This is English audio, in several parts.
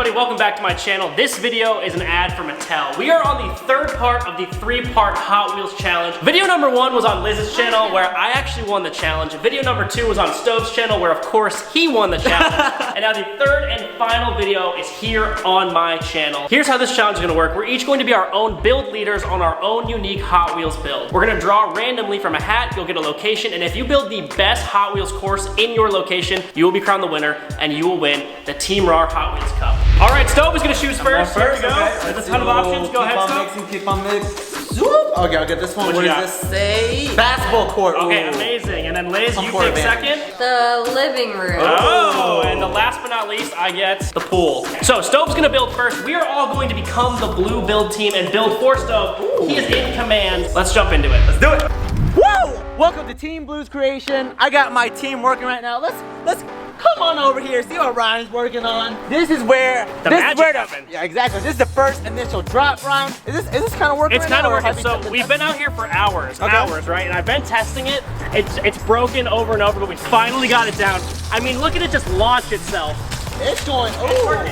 everybody, welcome back to my channel. This video is an ad for Mattel. We are on the third part of the 3-part Hot Wheels challenge. Video number 1 was on Liz's channel where I actually won the challenge. Video number 2 was on Stove's channel where of course he won the challenge. And now the third and final video is here on my channel. Here's how this challenge is gonna work. We're each going to be our own build leaders on our own unique Hot Wheels build. We're gonna draw randomly from a hat, you'll get a location, and if you build the best Hot Wheels course in your location, you will be crowned the winner and you will win the Team RAR Hot Wheels Cup. All right, Stove is gonna choose first. Here we go. Okay. There's a ton of options. Go ahead, Stove. Keep on mixing. Okay, I'll get this one. What does this say? Basketball court. Okay, amazing. And then Liz, you take second. The living room. Oh, and the last but not least, I get the pool. So Stove's gonna build first. We are all going to become the blue build team and build for Stove. Ooh. He is in command. Let's jump into it. Let's do it. Woo! Welcome to Team Blue's creation. I got my team working right now. Let's come on over here. See what Ryan's working on. This is where the magic happens. Yeah, exactly. This is the first initial drop, Ryan. Is this kind of working? It's kind of working. So we've been out here for hours, right? And I've been testing it. It's broken over and over, but we finally got it down. I mean, look at it just launch itself. It's going. Ooh. I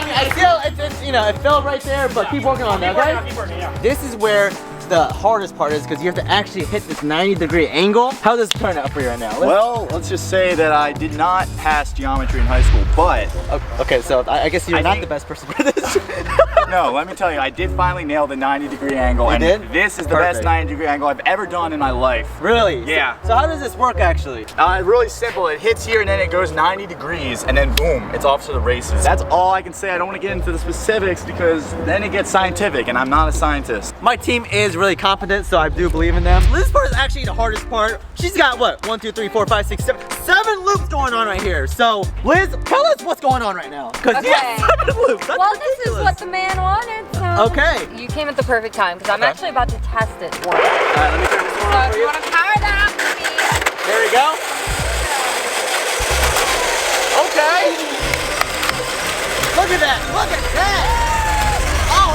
mean, I feel it's you know, it fell right there, but keep working on that, okay? Keep working, yeah. This is where the hardest part is because you have to actually hit this 90-degree angle. How does this turn out for you right now? Let's just say that I did not pass geometry in high school, but... Okay, so I guess you're not the best person for this. No, let me tell you, I did finally nail the 90-degree angle. You did? This is the best 90-degree angle I've ever done in my life. Really? Yeah. So how does this work actually? Really simple. It hits here and then it goes 90 degrees and then boom, it's off to the races. That's all I can say. I don't want to get into the specifics because then it gets scientific and I'm not a scientist. My team is really competent, so I do believe in them. This part is actually the hardest part. She's got what? 1, 2, 3, 4, 5, 6, 7 loops going on right here. So Liz, tell us what's going on right now. Because you have 7 loops. That's well, ridiculous. this is what the man wanted. So okay. You came at the perfect time because I'm actually about to test it. All right, let me turn this one on So if you want to power that up for me. There we go. Okay. Look at that. Look at that. Oh,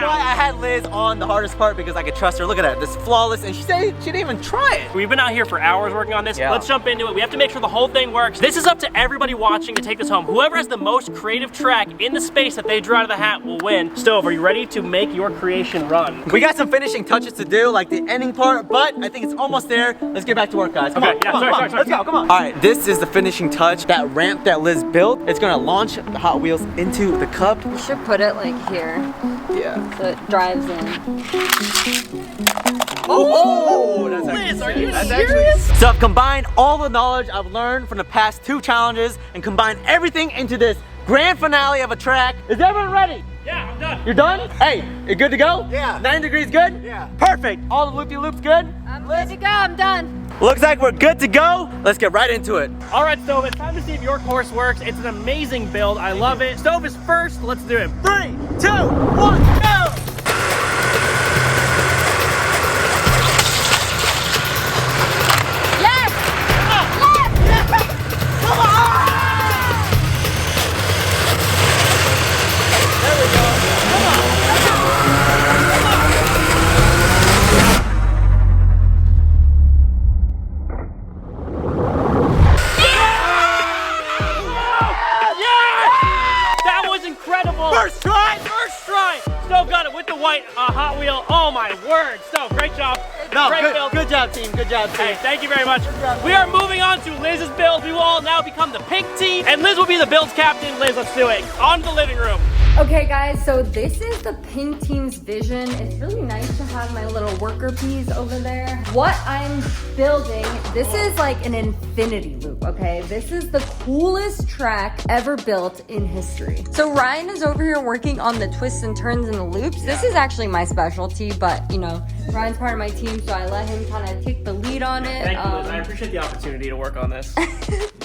I had Liz on the hardest part because I could trust her. Look at that, this flawless, and she said she didn't even try it. We've been out here for hours working on this. Yeah. Let's jump into it. We have to make sure the whole thing works. This is up to everybody watching to take this home. Whoever has the most creative track in the space that they draw out of the hat will win. Stove, are you ready to make your creation run? We got some finishing touches to do, like the ending part, but I think it's almost there. Let's get back to work, guys. Come on, sorry. Let's go, come on. All right, this is the finishing touch. That ramp that Liz built, it's gonna launch the Hot Wheels into the cup. You should put it like here. Yeah. So it drives in. Oh, that's Liz, are you serious? So I've combined all the knowledge I've learned from the past 2 challenges and combined everything into this grand finale of a track. Is everyone ready? Yeah, I'm done. You're done? Hey, you good to go? Yeah. 90 degrees good? Yeah. Perfect. All the loopy-loops good? I'm good to go, I'm done. Looks like we're good to go. Let's get right into it. All right, Stove, it's time to see if your course works. It's an amazing build. I love it. Stove is first. Let's do it. 3, 2, 1, go! First try! Stove got it with the white Hot Wheel. Oh my word, Stove, great job. Good job, team. Good job, team. Hey, thank you very much. We are moving on to Liz's build. We will all now become the pink team, and Liz will be the build's captain. Liz, let's do it. On to the living room. Okay guys, so this is the pink team's vision. It's really nice to have my little worker bees over there. What I'm building, this is like an infinity loop, okay? This is the coolest track ever built in history. So Ryan is over here working on the twists and turns and the loops. This is actually my specialty, but you know, Ryan's part of my team, so I let him kind of take the lead on it. Thank you, Liz. I appreciate the opportunity to work on this.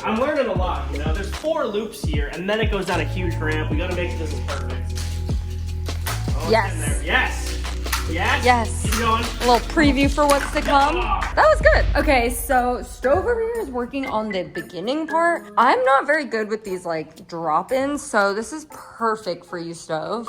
I'm learning a lot, you know? There's 4 loops here, and then it goes down a huge ramp. We gotta make sure this is perfect. Oh, yes. Yes. Yes. Yes. Keep going. A little preview for what's to come. That was good. Okay, so Stove over here is working on the beginning part. I'm not very good with these like drop-ins, so this is perfect for you, Stove.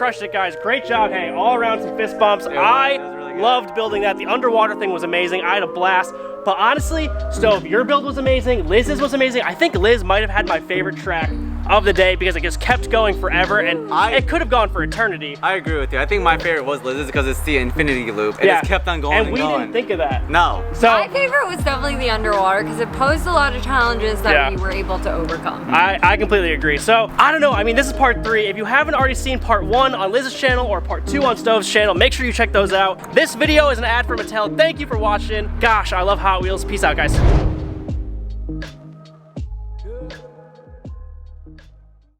crushed it, guys. Great job. Hey, all around some fist bumps. I loved building that. The underwater thing was amazing. I had a blast. But honestly, Stove, your build was amazing. Liz's was amazing. I think Liz might have had my favorite track of the day because it just kept going forever and it could have gone for eternity. I agree with you. I think my favorite was Liz's because it's the infinity loop. It just kept on going and going. And we didn't think of that. No. So my favorite was definitely the underwater because it posed a lot of challenges that we were able to overcome. I completely agree. So I don't know. I mean, this is part 3. If you haven't already seen part 1 on Liz's channel or part 2 on Stove's channel, make sure you check those out. This video is an ad for Mattel. Thank you for watching. Gosh, I love Hot Wheels. Peace out, guys.